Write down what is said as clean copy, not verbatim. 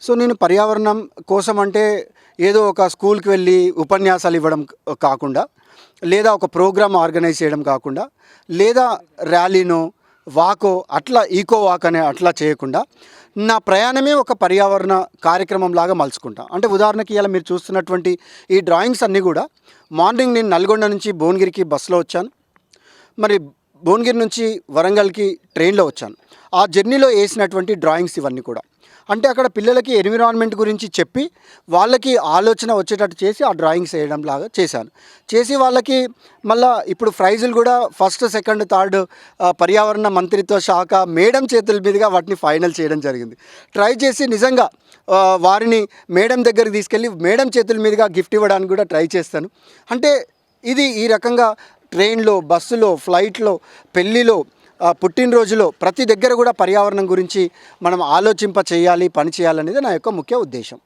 So నేను పర్యావరణం కోసం అంటే ఏదో ఒక స్కూల్కి వెళ్ళి ఉపన్యాసాలు ఇవ్వడం కాకుండా, లేదా ఒక ప్రోగ్రామ్ ఆర్గనైజ్ చేయడం కాకుండా, లేదా ర్యాలీనో వాకో అట్లా ఈకో వాక్ అనే అట్లా చేయకుండా నా ప్రయాణమే ఒక పర్యావరణ కార్యక్రమం లాగా మలుచుకుంటా. అంటే ఉదాహరణకి ఇలా మీరు చూస్తున్నటువంటి ఈ డ్రాయింగ్స్ అన్నీ కూడా మార్నింగ్ నేను నల్గొండ నుంచి భువనగిరికి బస్సులో వచ్చాను, మరి భువనగిరి నుంచి వరంగల్కి ట్రైన్లో వచ్చాను. ఆ జర్నీలో వేసినటువంటి డ్రాయింగ్స్ ఇవన్నీ కూడా అంటే అక్కడ పిల్లలకి ఎన్విరాన్మెంట్ గురించి చెప్పి వాళ్ళకి ఆలోచన వచ్చేటట్టు చేసి ఆ డ్రాయింగ్స్ వేయడం లాగా చేశాను. చేసి వాళ్ళకి మళ్ళీ ఇప్పుడు ప్రైజులు కూడా ఫస్ట్ సెకండ్ థర్డ్ పర్యావరణ మంత్రిత్వ శాఖ మేడం చేతుల మీదుగా వాటిని ఫైనల్ చేయడం జరిగింది. ట్రై చేసి నిజంగా వారిని మేడం దగ్గరికి తీసుకెళ్ళి మేడం చేతుల మీదుగా గిఫ్ట్ ఇవ్వడానికి కూడా ట్రై చేస్తాను. అంటే ఇది ఈ రకంగా ట్రైన్లో, బస్సులో, ఫ్లైట్లో, పెళ్ళిలో, పుట్టినరోజులో ప్రతి దగ్గర కూడా పర్యావరణం గురించి మనం ఆలోచింప చేయాలి, పని చేయాలనేది నా యొక్క ముఖ్య ఉద్దేశం.